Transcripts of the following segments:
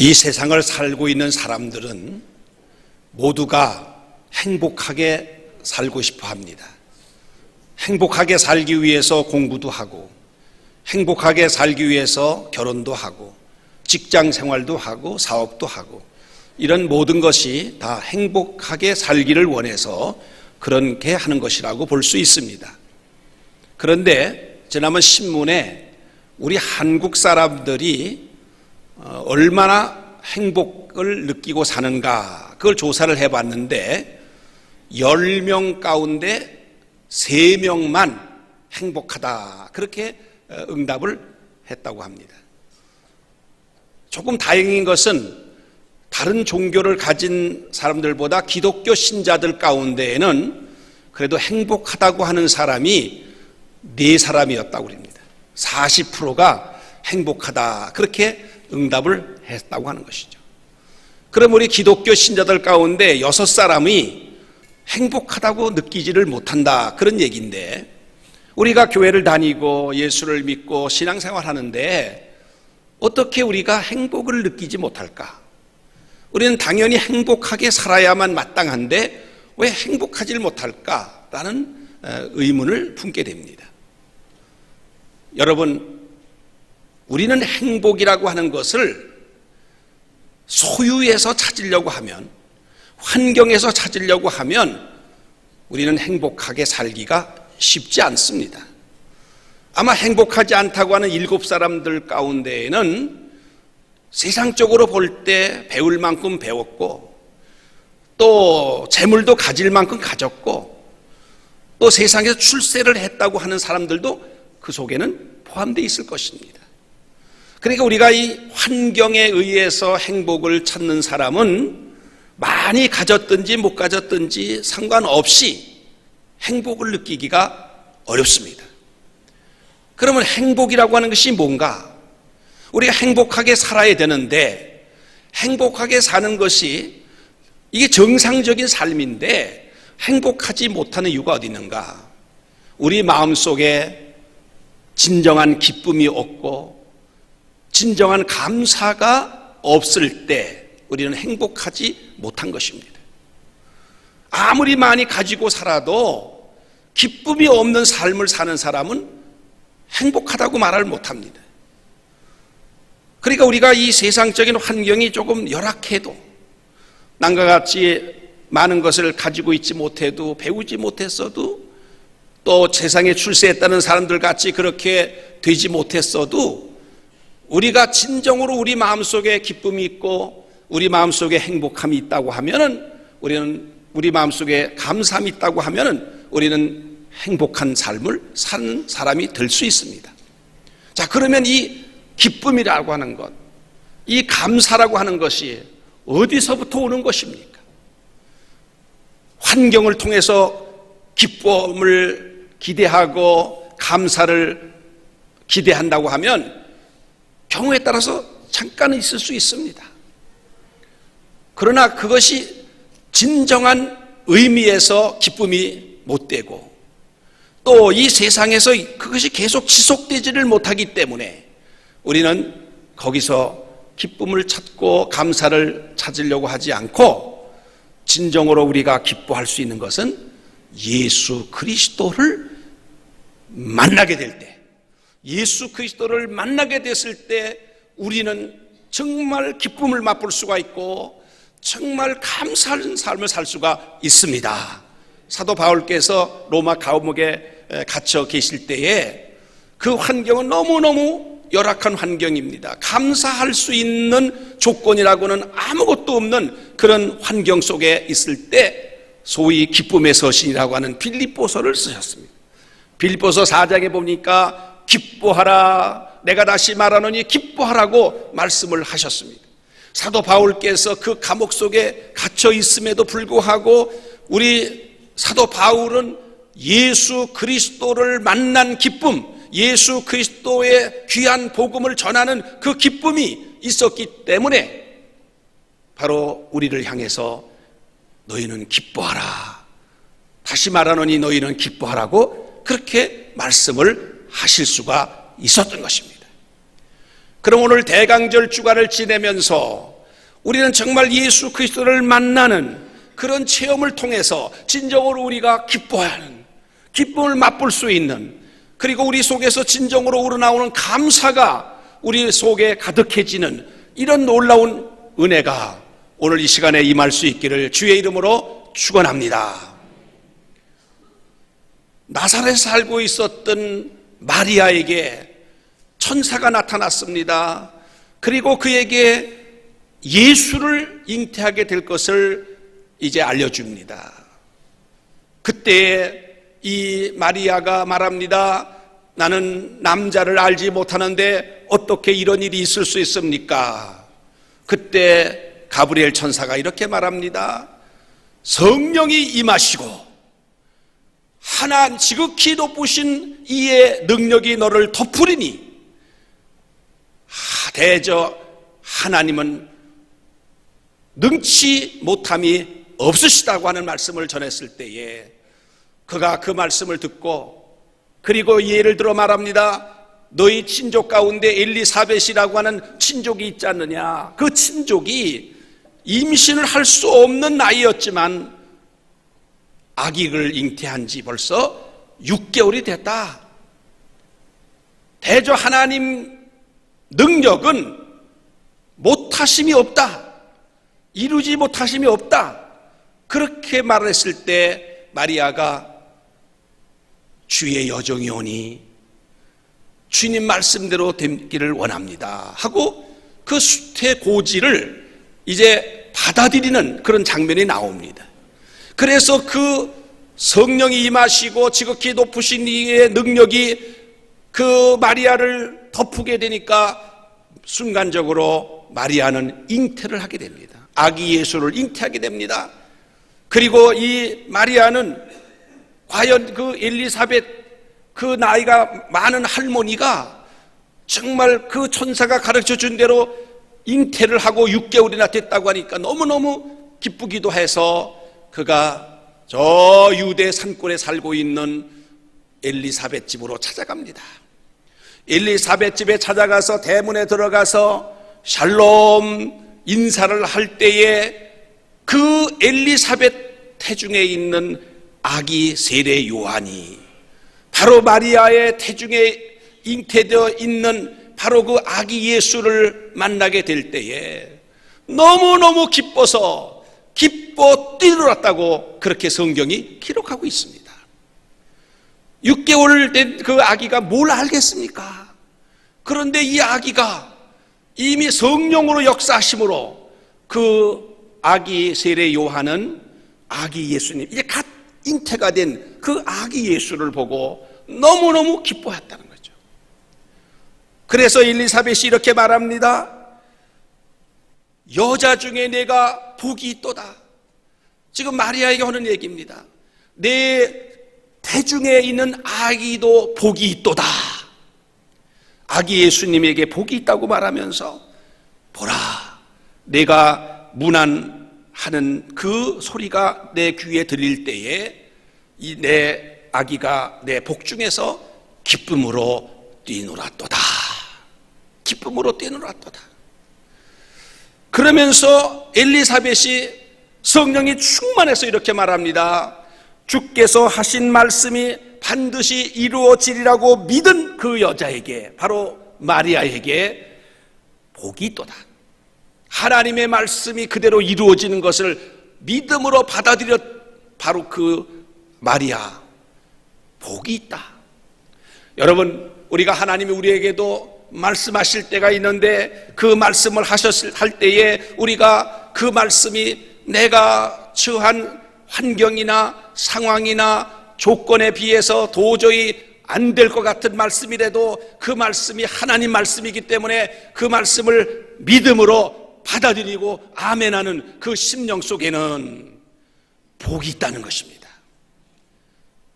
이 세상을 살고 있는 사람들은 모두가 행복하게 살고 싶어 합니다. 행복하게 살기 위해서 공부도 하고, 행복하게 살기 위해서 결혼도 하고, 직장 생활도 하고, 사업도 하고, 이런 모든 것이 다 행복하게 살기를 원해서 그렇게 하는 것이라고 볼 수 있습니다. 그런데 지난번 신문에 우리 한국 사람들이 얼마나 행복을 느끼고 사는가, 그걸 조사를 해봤는데 10명 가운데 3명만 행복하다, 그렇게 응답을 했다고 합니다. 조금 다행인 것은 다른 종교를 가진 사람들보다 기독교 신자들 가운데에는 그래도 행복하다고 하는 사람이 4사람이었다고 합니다. 40%가 행복하다, 그렇게 응답을 했다고 하는 것이죠. 그럼 우리 기독교 신자들 가운데 6사람이 행복하다고 느끼지를 못한다, 그런 얘기인데, 우리가 교회를 다니고 예수를 믿고 신앙생활 하는데 어떻게 우리가 행복을 느끼지 못할까? 우리는 당연히 행복하게 살아야만 마땅한데 왜 행복하지 못할까라는 의문을 품게 됩니다. 여러분, 우리는 행복이라고 하는 것을 소유에서 찾으려고 하면, 환경에서 찾으려고 하면 우리는 행복하게 살기가 쉽지 않습니다. 아마 행복하지 않다고 하는 7사람들 가운데에는 세상적으로 볼 때 배울 만큼 배웠고, 또 재물도 가질 만큼 가졌고, 또 세상에서 출세를 했다고 하는 사람들도 그 속에는 포함되어 있을 것입니다. 그러니까 우리가 이 환경에 의해서 행복을 찾는 사람은 많이 가졌든지 못 가졌든지 상관없이 행복을 느끼기가 어렵습니다. 그러면 행복이라고 하는 것이 뭔가? 우리가 행복하게 살아야 되는데, 행복하게 사는 것이 이게 정상적인 삶인데 행복하지 못하는 이유가 어디 있는가? 우리 마음속에 진정한 기쁨이 없고 진정한 감사가 없을 때 우리는 행복하지 못한 것입니다. 아무리 많이 가지고 살아도 기쁨이 없는 삶을 사는 사람은 행복하다고 말을 못합니다. 그러니까 우리가 이 세상적인 환경이 조금 열악해도, 남과 같이 많은 것을 가지고 있지 못해도, 배우지 못했어도, 또 세상에 출세했다는 사람들 같이 그렇게 되지 못했어도, 우리가 진정으로 우리 마음속에 기쁨이 있고 우리 마음속에 행복함이 있다고 하면은, 우리 마음속에 감사함이 있다고 하면은 우리는 행복한 삶을 사는 사람이 될 수 있습니다. 자, 그러면 이 기쁨이라고 하는 것, 이 감사라고 하는 것이 어디서부터 오는 것입니까? 환경을 통해서 기쁨을 기대하고 감사를 기대한다고 하면 경우에 따라서 잠깐은 있을 수 있습니다. 그러나 그것이 진정한 의미에서 기쁨이 못 되고, 또 이 세상에서 그것이 계속 지속되지를 못하기 때문에 우리는 거기서 기쁨을 찾고 감사를 찾으려고 하지 않고, 진정으로 우리가 기뻐할 수 있는 것은 예수 그리스도를 만나게 될 때, 예수 그리스도를 만나게 됐을 때 우리는 정말 기쁨을 맛볼 수가 있고 정말 감사하는 삶을 살 수가 있습니다. 사도 바울께서 로마 감옥에 갇혀 계실 때에 그 환경은 너무너무 열악한 환경입니다. 감사할 수 있는 조건이라고는 아무것도 없는 그런 환경 속에 있을 때 소위 기쁨의 서신이라고 하는 빌립보서를 쓰셨습니다. 빌립보서 4장에 보니까 기뻐하라, 내가 다시 말하노니 기뻐하라고 말씀을 하셨습니다. 사도 바울께서 그 감옥 속에 갇혀 있음에도 불구하고 우리 사도 바울은 예수 그리스도를 만난 기쁨, 예수 그리스도의 귀한 복음을 전하는 그 기쁨이 있었기 때문에 바로 우리를 향해서 너희는 기뻐하라, 다시 말하노니 너희는 기뻐하라고 그렇게 말씀을 하실 수가 있었던 것입니다. 그럼 오늘 대강절 주간을 지내면서 우리는 정말 예수 그리스도를 만나는 그런 체험을 통해서 진정으로 우리가 기뻐하는, 기쁨을 맛볼 수 있는, 그리고 우리 속에서 진정으로 우러나오는 감사가 우리 속에 가득해지는 이런 놀라운 은혜가 오늘 이 시간에 임할 수 있기를 주의 이름으로 축원합니다. 나사렛에 살고 있었던 마리아에게 천사가 나타났습니다. 그리고 그에게 예수를 잉태하게 될 것을 이제 알려줍니다. 그때 이 마리아가 말합니다. 나는 남자를 알지 못하는데 어떻게 이런 일이 있을 수 있습니까? 그때 가브리엘 천사가 이렇게 말합니다. 성령이 임하시고 하나님 지극히 높으신 이의 능력이 너를 덮으리니 대저 하나님은 능치 못함이 없으시다고 하는 말씀을 전했을 때에 그가 그 말씀을 듣고, 그리고 예를 들어 말합니다. 너희 친족 가운데 엘리사벳이라고 하는 친족이 있지 않느냐. 그 친족이 임신을 할 수 없는 나이였지만 아기를 잉태한 지 벌써 6개월이 됐다. 대저 하나님 능력은 못하심이 없다. 이루지 못하심이 없다. 그렇게 말했을 때 마리아가 주의 여종이 오니 주님 말씀대로 되기를 원합니다 하고 그 수태고지를 이제 받아들이는 그런 장면이 나옵니다. 그래서 그 성령이 임하시고 지극히 높으신 이의 능력이 그 마리아를 덮게 되니까 순간적으로 마리아는 잉태를 하게 됩니다. 아기 예수를 잉태하게 됩니다. 그리고 이 마리아는 과연 그 엘리사벳, 그 나이가 많은 할머니가 정말 그 천사가 가르쳐 준 대로 잉태를 하고 6개월이나 됐다고 하니까 너무너무 기쁘기도 해서 그가 저 유대 산골에 살고 있는 엘리사벳 집으로 찾아갑니다. 엘리사벳 집에 찾아가서 대문에 들어가서 샬롬 인사를 할 때에 그 엘리사벳 태중에 있는 아기 세례 요한이 바로 마리아의 태중에 잉태되어 있는 바로 그 아기 예수를 만나게 될 때에 너무너무 기뻐서 기뻐 뛰놀았다고 그렇게 성경이 기록하고 있습니다. 6개월 된 그 아기가 뭘 알겠습니까? 그런데 이 아기가 이미 성령으로 역사하심으로 그 아기 세례 요한은 아기 예수님, 이제 갓 잉태가 된 그 아기 예수를 보고 너무너무 기뻐했다는 거죠. 그래서 엘리사벳이 이렇게 말합니다. 여자 중에 내가 복이 있도다. 지금 마리아에게 하는 얘기입니다. 내 태중에 있는 아기도 복이 있도다. 아기 예수님에게 복이 있다고 말하면서 보라, 내가 문안하는 그 소리가 내 귀에 들릴 때에 이 내 아기가 내 복중에서 기쁨으로 뛰놀았도다. 기쁨으로 뛰놀았도다. 그러면서 엘리사벳이 성령이 충만해서 이렇게 말합니다. 주께서 하신 말씀이 반드시 이루어지리라고 믿은 그 여자에게, 바로 마리아에게 복이 있도다. 하나님의 말씀이 그대로 이루어지는 것을 믿음으로 받아들였 바로 그 마리아, 복이 있다. 여러분, 우리가 하나님이 우리에게도 말씀하실 때가 있는데 그 말씀을 할 때에 우리가 그 말씀이 내가 처한 환경이나 상황이나 조건에 비해서 도저히 안 될 것 같은 말씀이라도 그 말씀이 하나님 말씀이기 때문에 그 말씀을 믿음으로 받아들이고 아멘하는 그 심령 속에는 복이 있다는 것입니다.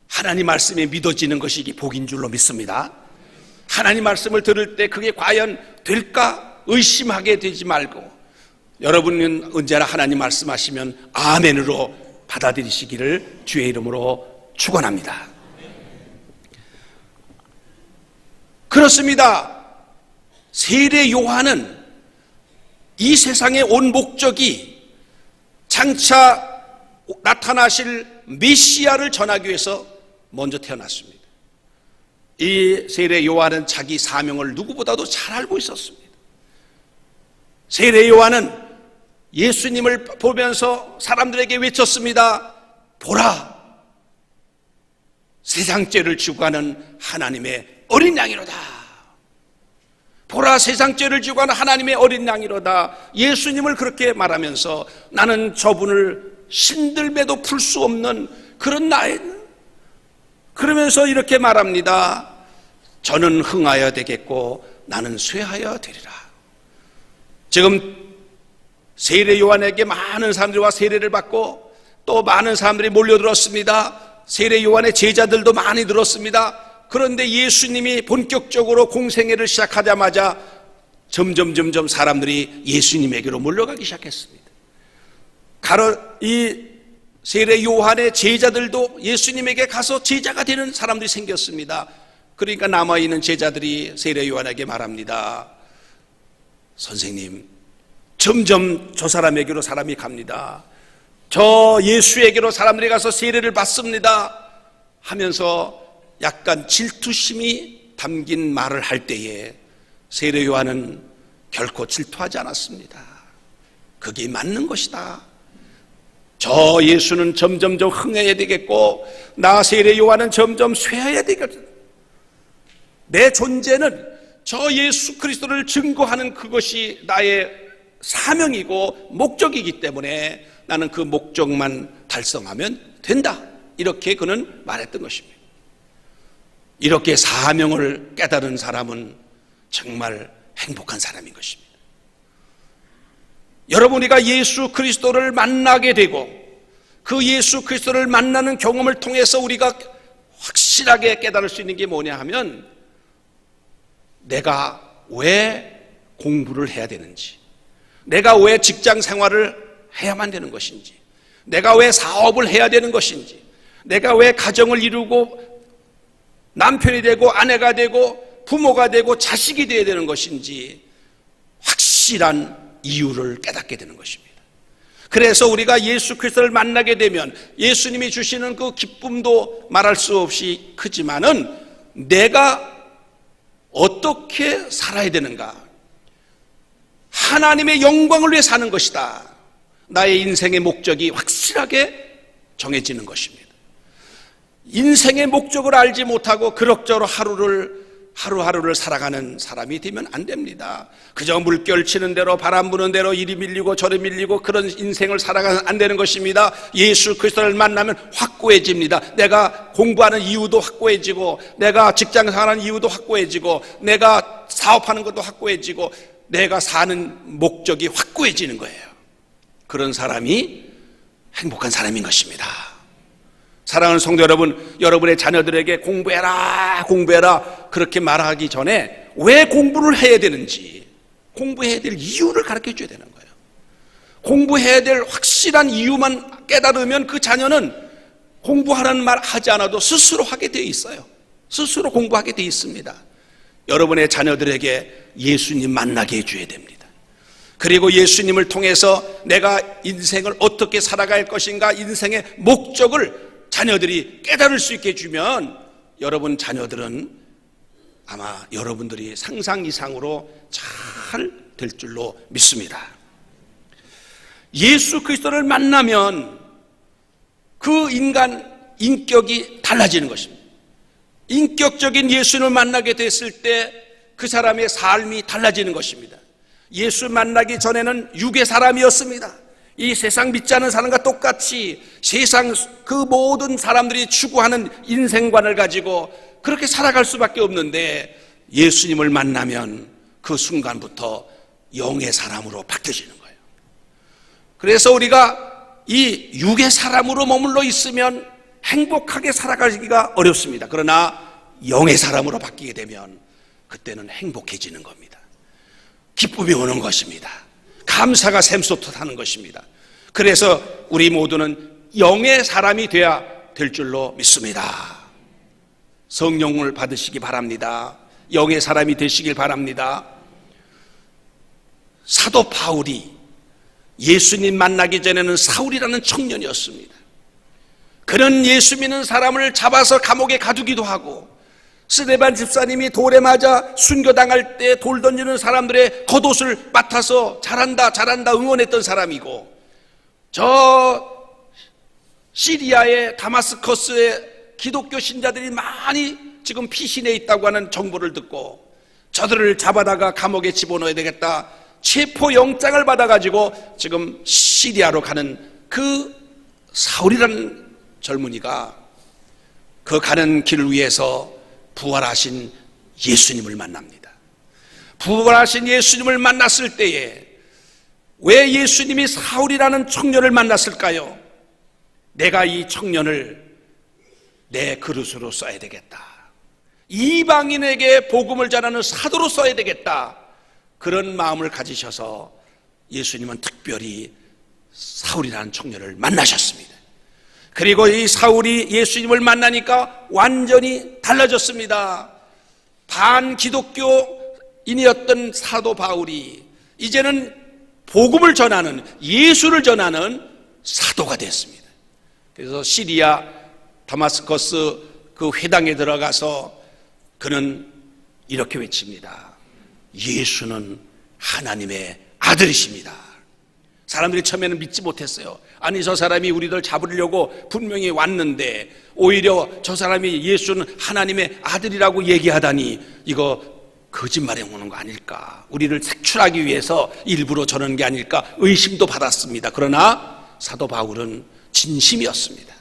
하나님 말씀이 믿어지는 것이 이게 복인 줄로 믿습니다. 하나님 말씀을 들을 때 그게 과연 될까 의심하게 되지 말고 여러분은 언제나 하나님 말씀하시면 아멘으로 받아들이시기를 주의 이름으로 축원합니다. 그렇습니다. 세례 요한은 이 세상에 온 목적이 장차 나타나실 메시아를 전하기 위해서 먼저 태어났습니다. 이 세례 요한은 자기 사명을 누구보다도 잘 알고 있었습니다. 세례 요한은 예수님을 보면서 사람들에게 외쳤습니다. 보라, 세상 죄를 지고 가는 하나님의 어린 양이로다. 보라, 세상 죄를 지고 가는 하나님의 어린 양이로다. 예수님을 그렇게 말하면서 나는 저분을 신들매도 풀 수 없는 그런 나의, 그러면서 이렇게 말합니다. 저는 흥하여 되겠고 나는 쇠하여 되리라. 지금 세례 요한에게 많은 사람들이 와 세례를 받고 또 많은 사람들이 몰려들었습니다. 세례 요한의 제자들도 많이 들었습니다. 그런데 예수님이 본격적으로 공생애를 시작하자마자 점점 사람들이 예수님에게로 몰려가기 시작했습니다. 이 세례 요한의 제자들도 예수님에게 가서 제자가 되는 사람들이 생겼습니다. 그러니까 남아있는 제자들이 세례 요한에게 말합니다. 선생님, 점점 저 사람에게로 사람이 갑니다. 저 예수에게로 사람들이 가서 세례를 받습니다 하면서 약간 질투심이 담긴 말을 할 때에 세례 요한은 결코 질투하지 않았습니다. 그게 맞는 것이다. 저 예수는 점점 흥해야 되겠고 나 세례 요한은 점점 쇠해야 되거든. 내 존재는 저 예수 그리스도를 증거하는 그것이 나의 사명이고 목적이기 때문에 나는 그 목적만 달성하면 된다. 이렇게 그는 말했던 것입니다. 이렇게 사명을 깨달은 사람은 정말 행복한 사람인 것입니다. 여러분, 우리가 예수 그리스도를 만나게 되고 그 예수 그리스도를 만나는 경험을 통해서 우리가 확실하게 깨달을 수 있는 게 뭐냐 하면 내가 왜 공부를 해야 되는지, 내가 왜 직장 생활을 해야만 되는 것인지, 내가 왜 사업을 해야 되는 것인지, 내가 왜 가정을 이루고 남편이 되고 아내가 되고 부모가 되고 자식이 되어야 되는 것인지 확실한 이유를 깨닫게 되는 것입니다. 그래서 우리가 예수 그리스도를 만나게 되면 예수님이 주시는 그 기쁨도 말할 수 없이 크지만은 내가 어떻게 살아야 되는가, 하나님의 영광을 위해 사는 것이다. 나의 인생의 목적이 확실하게 정해지는 것입니다. 인생의 목적을 알지 못하고 그럭저럭 하루하루를 살아가는 사람이 되면 안 됩니다. 그저 물결 치는 대로 바람 부는 대로 이리 밀리고 저리 밀리고 그런 인생을 살아가면 안 되는 것입니다. 예수 그리스도를 만나면 확고해집니다. 내가 공부하는 이유도 확고해지고 내가 직장 생활하는 이유도 확고해지고 내가 사업하는 것도 확고해지고 내가 사는 목적이 확고해지는 거예요. 그런 사람이 행복한 사람인 것입니다. 사랑하는 성도 여러분, 여러분의 자녀들에게 공부해라 그렇게 말하기 전에 왜 공부를 해야 되는지, 공부해야 될 이유를 가르쳐 줘야 되는 거예요. 공부해야 될 확실한 이유만 깨달으면 그 자녀는 공부하라는 말 하지 않아도 스스로 하게 돼 있어요. 스스로 공부하게 돼 있습니다. 여러분의 자녀들에게 예수님 만나게 해줘야 됩니다. 그리고 예수님을 통해서 내가 인생을 어떻게 살아갈 것인가, 인생의 목적을 자녀들이 깨달을 수 있게 해주면 여러분 자녀들은 아마 여러분들이 상상 이상으로 잘 될 줄로 믿습니다. 예수 그리스도를 만나면 그 인간 인격이 달라지는 것입니다. 인격적인 예수님을 만나게 됐을 때 그 사람의 삶이 달라지는 것입니다. 예수 만나기 전에는 육의 사람이었습니다. 이 세상 믿지 않는 사람과 똑같이 세상 그 모든 사람들이 추구하는 인생관을 가지고 그렇게 살아갈 수밖에 없는데 예수님을 만나면 그 순간부터 영의 사람으로 바뀌어지는 거예요. 그래서 우리가 이 육의 사람으로 머물러 있으면 행복하게 살아가기가 어렵습니다. 그러나 영의 사람으로 바뀌게 되면 그때는 행복해지는 겁니다. 기쁨이 오는 것입니다. 감사가 샘솟하는 것입니다. 그래서 우리 모두는 영의 사람이 되어야 될 줄로 믿습니다. 성령을 받으시기 바랍니다. 영의 사람이 되시길 바랍니다. 사도 바울이 예수님 만나기 전에는 사울이라는 청년이었습니다. 그는 예수 믿는 사람을 잡아서 감옥에 가두기도 하고, 스데반 집사님이 돌에 맞아 순교당할 때 돌 던지는 사람들의 겉옷을 맡아서 잘한다 잘한다 응원했던 사람이고, 저 시리아의 다마스커스에 기독교 신자들이 많이 지금 피신해 있다고 하는 정보를 듣고 저들을 잡아다가 감옥에 집어넣어야 되겠다, 체포영장을 받아가지고 지금 시리아로 가는 그 사울이라는 젊은이가 그 가는 길을 위해서 부활하신 예수님을 만납니다. 부활하신 예수님을 만났을 때에 왜 예수님이 사울이라는 청년을 만났을까요? 내가 이 청년을 내 그릇으로 써야 되겠다, 이방인에게 복음을 전하는 사도로 써야 되겠다, 그런 마음을 가지셔서 예수님은 특별히 사울이라는 청년을 만나셨습니다. 그리고 이 사울이 예수님을 만나니까 완전히 달라졌습니다. 반기독교인이었던 사도 바울이 이제는 복음을 전하는, 예수를 전하는 사도가 됐습니다. 그래서 시리아 다마스커스 그 회당에 들어가서 그는 이렇게 외칩니다. 예수는 하나님의 아들이십니다. 사람들이 처음에는 믿지 못했어요. 아니, 저 사람이 우리들 잡으려고 분명히 왔는데 오히려 저 사람이 예수는 하나님의 아들이라고 얘기하다니 이거 거짓말해 오는 거 아닐까, 우리를 색출하기 위해서 일부러 저러는 게 아닐까 의심도 받았습니다. 그러나 사도 바울은 진심이었습니다.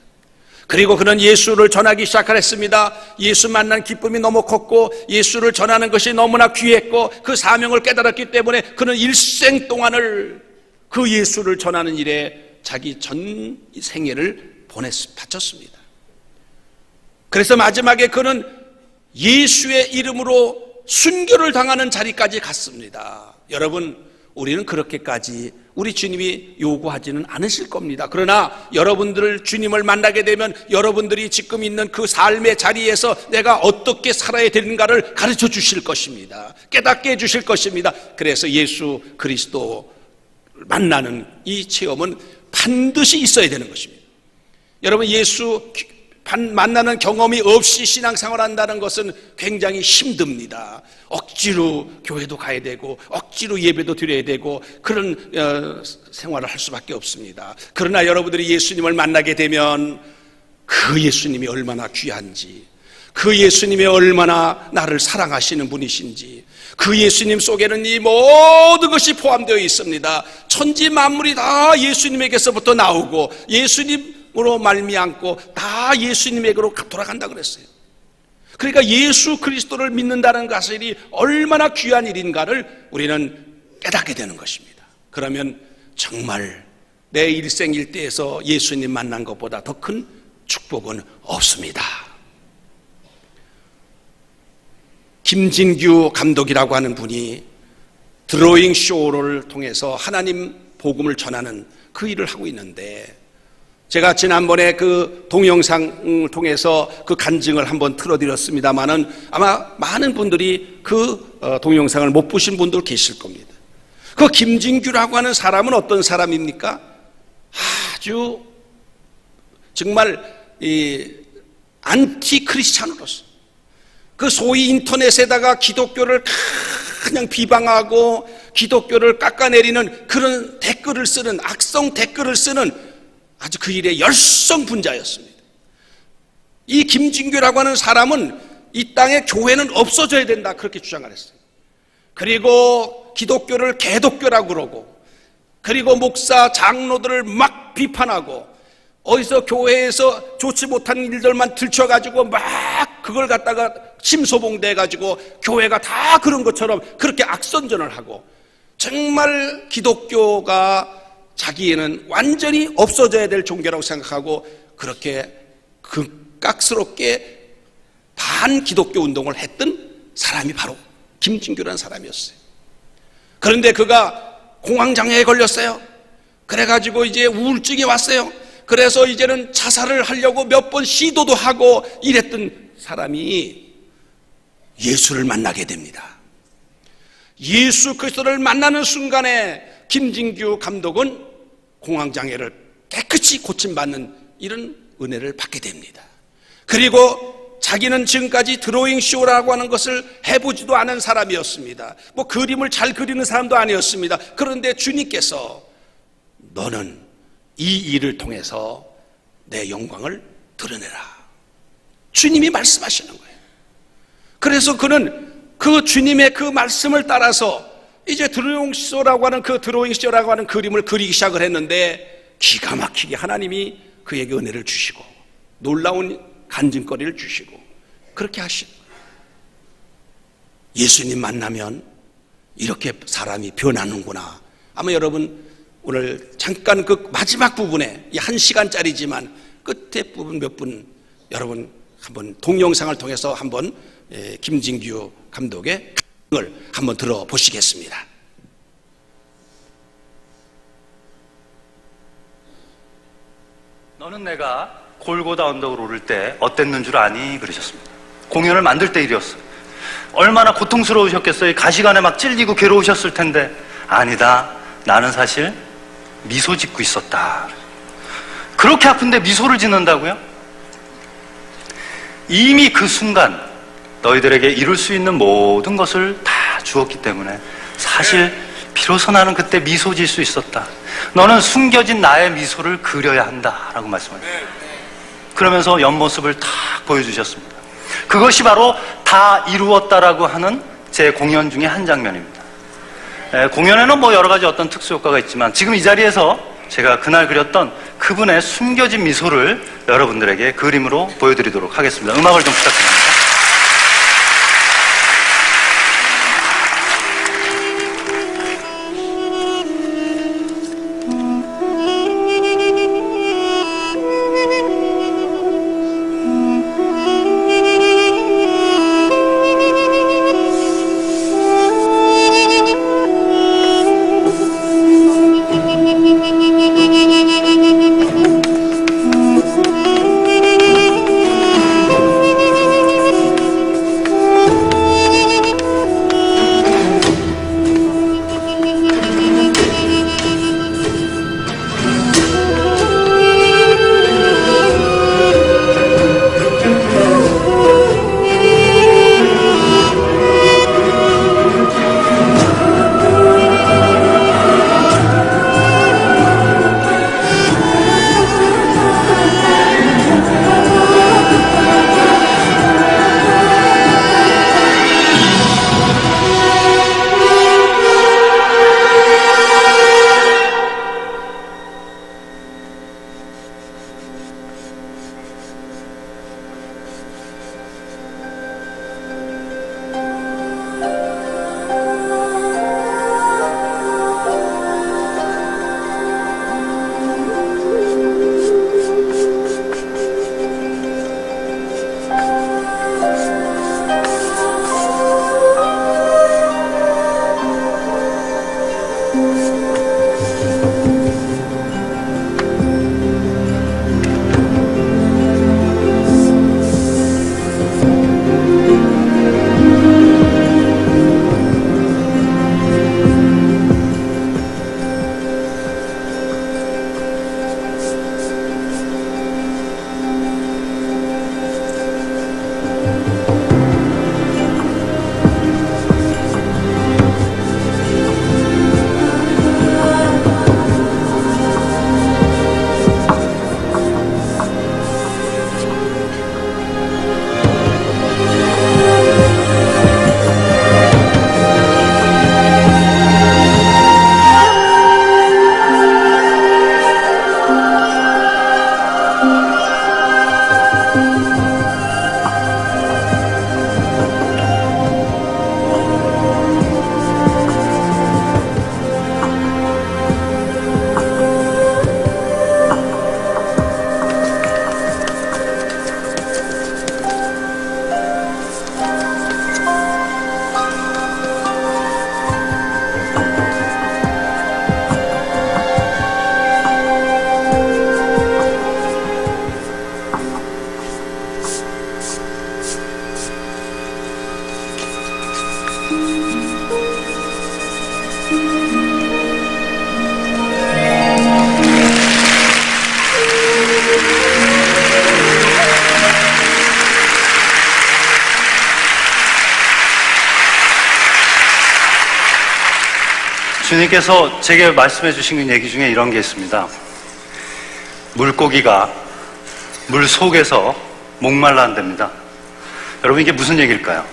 그리고 그는 예수를 전하기 시작했습니다. 예수 만난 기쁨이 너무 컸고 예수를 전하는 것이 너무나 귀했고 그 사명을 깨달았기 때문에 그는 일생 동안을 그 예수를 전하는 일에 자기 전 생애를 바쳤습니다. 그래서 마지막에 그는 예수의 이름으로 순교를 당하는 자리까지 갔습니다. 여러분, 우리는 그렇게까지 우리 주님이 요구하지는 않으실 겁니다. 그러나 여러분들 주님을 만나게 되면 여러분들이 지금 있는 그 삶의 자리에서 내가 어떻게 살아야 되는가를 가르쳐 주실 것입니다. 깨닫게 해 주실 것입니다. 그래서 예수 그리스도 만나는 이 체험은 반드시 있어야 되는 것입니다. 여러분, 예수 만나는 경험이 없이 신앙생활 한다는 것은 굉장히 힘듭니다. 억지로 교회도 가야 되고 억지로 예배도 드려야 되고 그런 생활을 할 수밖에 없습니다. 그러나 여러분들이 예수님을 만나게 되면 그 예수님이 얼마나 귀한지, 그 예수님이 얼마나 나를 사랑하시는 분이신지, 그 예수님 속에는 이 모든 것이 포함되어 있습니다. 천지 만물이 다 예수님에게서부터 나오고 예수님으로 말미암고 다 예수님에게로 돌아간다 그랬어요. 그러니까 예수 그리스도를 믿는다는 것이 얼마나 귀한 일인가를 우리는 깨닫게 되는 것입니다. 그러면 정말 내 일생일대에서 예수님 만난 것보다 더 큰 축복은 없습니다. 김진규 감독이라고 하는 분이 드로잉 쇼를 통해서 하나님 복음을 전하는 그 일을 하고 있는데, 제가 지난번에 그 동영상을 통해서 그 간증을 한번 틀어드렸습니다만은 아마 많은 분들이 그 동영상을 못 보신 분들 계실 겁니다. 그 김진규라고 하는 사람은 어떤 사람입니까? 아주 정말 안티 크리스찬으로서 그 소위 인터넷에다가 기독교를 그냥 비방하고 기독교를 깎아내리는 그런 댓글을 쓰는, 악성 댓글을 쓰는 아주 그 일의 열성분자였습니다. 이 김진규라고 하는 사람은 이 땅에 교회는 없어져야 된다 그렇게 주장을 했어요. 그리고 기독교를 개독교라고 그러고, 그리고 목사 장로들을 막 비판하고, 어디서 교회에서 좋지 못한 일들만 들춰가지고 막 그걸 갖다가 침소봉대가지고 교회가 다 그런 것처럼 그렇게 악선전을 하고, 정말 기독교가 자기에는 완전히 없어져야 될 종교라고 생각하고 그렇게 극각스럽게 반기독교 운동을 했던 사람이 바로 김진규라는 사람이었어요. 그런데 그가 공황장애에 걸렸어요. 그래가지고 이제 우울증이 왔어요. 그래서 이제는 자살을 하려고 몇 번 시도도 하고 이랬던 사람이 예수를 만나게 됩니다. 예수 그리스도를 만나는 순간에 김진규 감독은 공황장애를 깨끗이 고침받는 이런 은혜를 받게 됩니다. 그리고 자기는 지금까지 드로잉 쇼라고 하는 것을 해보지도 않은 사람이었습니다. 뭐 그림을 잘 그리는 사람도 아니었습니다. 그런데 주님께서 너는 이 일을 통해서 내 영광을 드러내라, 주님이 말씀하시는 거예요. 그래서 그는 그 주님의 그 말씀을 따라서 이제 드로잉쇼라고 하는 그림을 그리기 시작을 했는데, 기가 막히게 하나님이 그에게 은혜를 주시고 놀라운 간증거리를 주시고 그렇게 하시는 거예요. 예수님 만나면 이렇게 사람이 변하는구나. 아마 여러분 오늘 잠깐 그 마지막 부분에 이 1시간짜리지만 끝에 부분 몇 분 여러분 한번 동영상을 통해서 한번 김진규 감독의 강을 한번 들어보시겠습니다. 너는 내가 골고다 언덕을 오를 때 어땠는 줄 아니? 그러셨습니다. 공연을 만들 때 일이었어요. 얼마나 고통스러우셨겠어요. 가시관에 막 찔리고 괴로우셨을 텐데, 아니다, 나는 사실 미소 짓고 있었다. 그렇게 아픈데 미소를 짓는다고요? 이미 그 순간 너희들에게 이룰 수 있는 모든 것을 다 주었기 때문에 사실 비로소 나는 그때 미소 지을 수 있었다. 너는 숨겨진 나의 미소를 그려야 한다라고 말씀하셨어요. 그러면서 옆모습을 탁 보여주셨습니다. 그것이 바로 다 이루었다라고 하는 제 공연 중에 한 장면입니다. 공연에는 뭐 여러 가지 어떤 특수 효과가 있지만 지금 이 자리에서 제가 그날 그렸던 그분의 숨겨진 미소를 여러분들에게 그림으로 보여드리도록 하겠습니다. 음악을 좀 부탁드립니다. 주님께서 제게 말씀해 주신 얘기 중에 이런 게 있습니다. 물고기가 물 속에서 목말라 한답니다. 여러분, 이게 무슨 얘기일까요?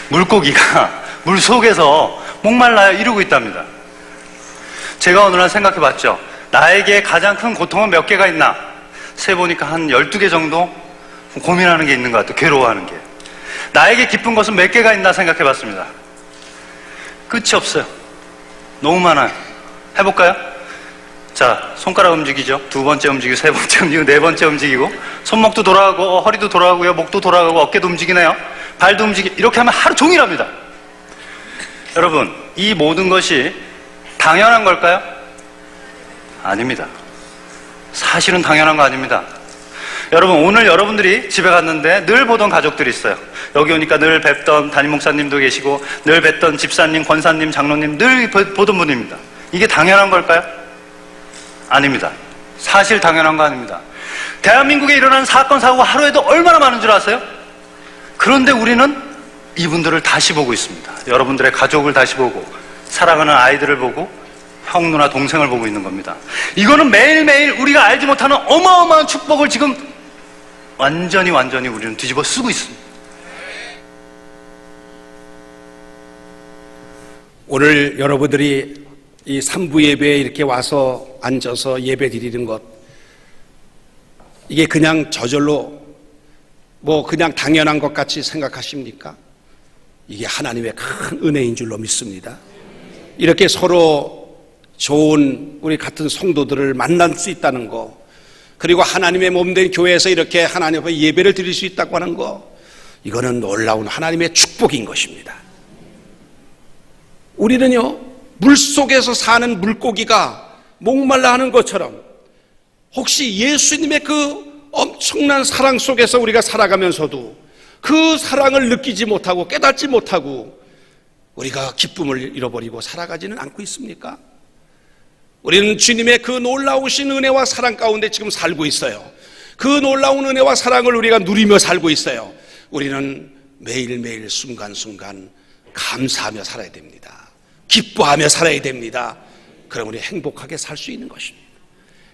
물고기가 물 속에서 목말라요 이러고 있답니다. 제가 어느 날 생각해 봤죠. 나에게 가장 큰 고통은 몇 개가 있나? 세보니까 한 12개 정도 고민하는 게 있는 것 같아요. 괴로워하는 게. 나에게 기쁜 것은 몇 개가 있나 생각해 봤습니다. 끝이 없어요. 너무 많아요. 해볼까요? 자, 손가락 움직이죠. 두 번째 움직이고, 세 번째 움직이고, 네 번째 움직이고, 손목도 돌아가고, 허리도 돌아가고요, 목도 돌아가고, 어깨도 움직이네요. 발도 움직이고, 이렇게 하면 하루 종일 합니다. 여러분, 이 모든 것이 당연한 걸까요? 아닙니다. 사실은 당연한 거 아닙니다. 여러분, 오늘 여러분들이 집에 갔는데 늘 보던 가족들이 있어요. 여기 오니까 늘 뵙던 담임 목사님도 계시고, 늘 뵙던 집사님, 권사님, 장로님, 늘 보던 분입니다. 이게 당연한 걸까요? 아닙니다. 사실 당연한 거 아닙니다. 대한민국에 일어나는 사건, 사고가 하루에도 얼마나 많은 줄 아세요? 그런데 우리는 이분들을 다시 보고 있습니다. 여러분들의 가족을 다시 보고, 사랑하는 아이들을 보고, 형, 누나, 동생을 보고 있는 겁니다. 이거는 매일매일 우리가 알지 못하는 어마어마한 축복을 지금 완전히 우리는 뒤집어 쓰고 있습니다. 오늘 여러분들이 이 3부 예배에 이렇게 와서 앉아서 예배 드리는 것, 이게 그냥 저절로 그냥 당연한 것 같이 생각하십니까? 이게 하나님의 큰 은혜인 줄로 믿습니다. 이렇게 서로 좋은 우리 같은 성도들을 만날 수 있다는 거, 그리고 하나님의 몸된 교회에서 이렇게 하나님 앞에 예배를 드릴 수 있다고 하는 거, 이거는 놀라운 하나님의 축복인 것입니다. 우리는요, 물속에서 사는 물고기가 목말라 하는 것처럼, 혹시 예수님의 그 엄청난 사랑 속에서 우리가 살아가면서도 그 사랑을 느끼지 못하고 깨닫지 못하고 우리가 기쁨을 잃어버리고 살아가지는 않고 있습니까? 우리는 주님의 그 놀라우신 은혜와 사랑 가운데 지금 살고 있어요. 그 놀라운 은혜와 사랑을 우리가 누리며 살고 있어요. 우리는 매일매일 순간순간 감사하며 살아야 됩니다. 기뻐하며 살아야 됩니다. 그럼 우리 행복하게 살 수 있는 것입니다.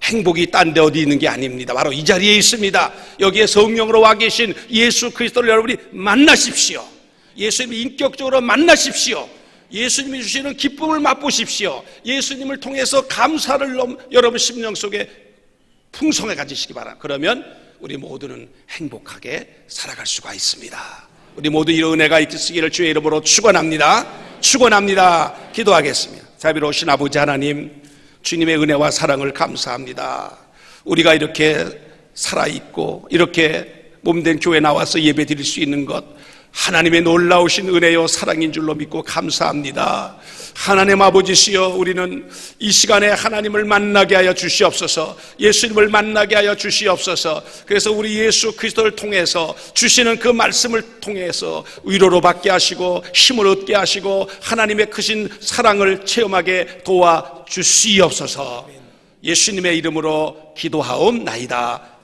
행복이 딴 데 어디 있는 게 아닙니다. 바로 이 자리에 있습니다. 여기에 성령으로 와 계신 예수 그리스도를 여러분이 만나십시오. 예수님을 인격적으로 만나십시오. 예수님이 주시는 기쁨을 맛보십시오. 예수님을 통해서 감사를 여러분 심령 속에 풍성해 가지시기 바랍니다. 그러면 우리 모두는 행복하게 살아갈 수가 있습니다. 우리 모두 이런 은혜가 있으시기를 주의 이름으로 축원합니다. 축원합니다. 기도하겠습니다. 자비로우신 아버지 하나님, 주님의 은혜와 사랑을 감사합니다. 우리가 이렇게 살아있고 이렇게 몸된 교회 나와서 예배 드릴 수 있는 것, 하나님의 놀라우신 은혜요 사랑인 줄로 믿고 감사합니다. 하나님 아버지시여, 우리는 이 시간에 하나님을 만나게 하여 주시옵소서. 예수님을 만나게 하여 주시옵소서. 그래서 우리 예수 그리스도를 통해서 주시는 그 말씀을 통해서 위로로 받게 하시고 힘을 얻게 하시고 하나님의 크신 사랑을 체험하게 도와주시옵소서. 예수님의 이름으로 기도하옵나이다.